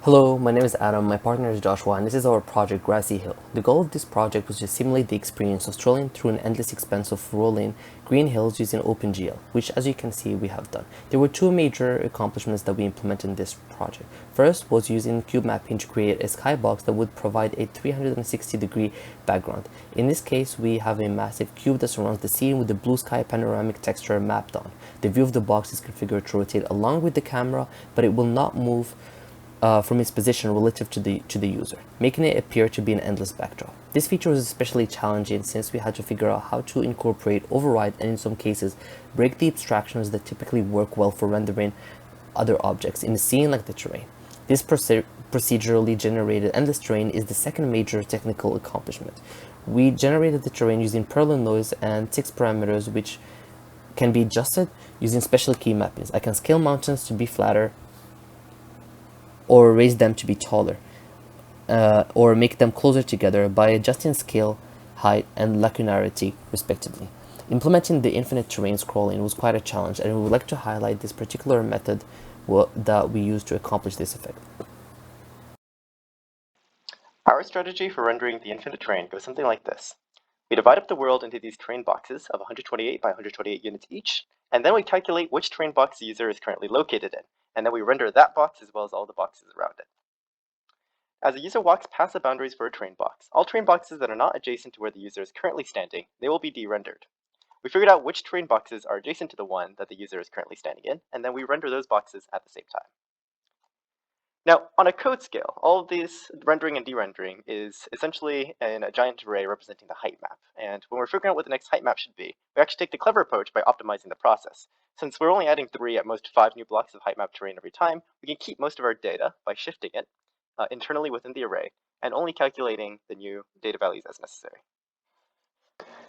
Hello, my name is Adam, my partner is Joshua, and this is our project Grassy Hill. The goal of this project was to simulate the experience of strolling through an endless expanse of rolling green hills using OpenGL, which as you can see we have done. There were two major accomplishments that we implemented in this project. First was using cube mapping to create a skybox that would provide a 360-degree background. In this case, we have a massive cube that surrounds the scene with the blue sky panoramic texture mapped on. The view of the box is configured to rotate along with the camera, but it will not move from its position relative to the user, making it appear to be an endless backdrop. This feature was especially challenging since we had to figure out how to incorporate, override, and in some cases, break the abstractions that typically work well for rendering other objects in a scene like the terrain. This procedurally generated endless terrain is the second major technical accomplishment. We generated the terrain using Perlin noise and 6 parameters which can be adjusted using special key mappings. I can scale mountains to be flatter, or raise them to be taller, or make them closer together by adjusting scale, height, and lacunarity respectively. Implementing the infinite terrain scrolling was quite a challenge, and we would like to highlight this particular method that we used to accomplish this effect. Our strategy for rendering the infinite terrain goes something like this. We divide up the world into these terrain boxes of 128 by 128 units each, and then we calculate which terrain box the user is currently located in, and then we render that box as well as all the boxes around it. As the user walks past the boundaries for a terrain box, all terrain boxes that are not adjacent to where the user is currently standing, they will be de-rendered. We figured out which terrain boxes are adjacent to the one that the user is currently standing in, and then we render those boxes at the same time. Now, on a code scale, all of these rendering and de-rendering is essentially in a giant array representing the height map. And when we're figuring out what the next height map should be, we actually take the clever approach by optimizing the process. Since we're only adding 3 at most 5 new blocks of height map terrain every time, we can keep most of our data by shifting it internally within the array and only calculating the new data values as necessary.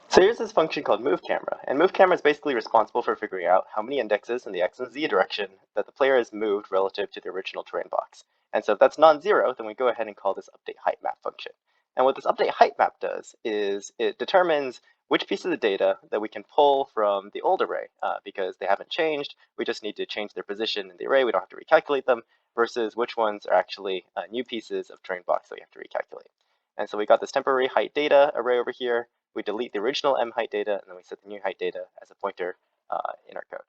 So here's this function called moveCamera, and moveCamera is basically responsible for figuring out how many indexes in the x and z direction that the player has moved relative to the original terrain box. And so if that's non-zero, then we go ahead and call this updateHeightMap function. And what this updateHeightMap does is it determines which pieces of data that we can pull from the old array, because they haven't changed, we just need to change their position in the array, we don't have to recalculate them, versus which ones are actually new pieces of terrain box that we have to recalculate. And so we got this temporary height data array over here. We delete the original m height data, and then we set the new height data as a pointer in our code.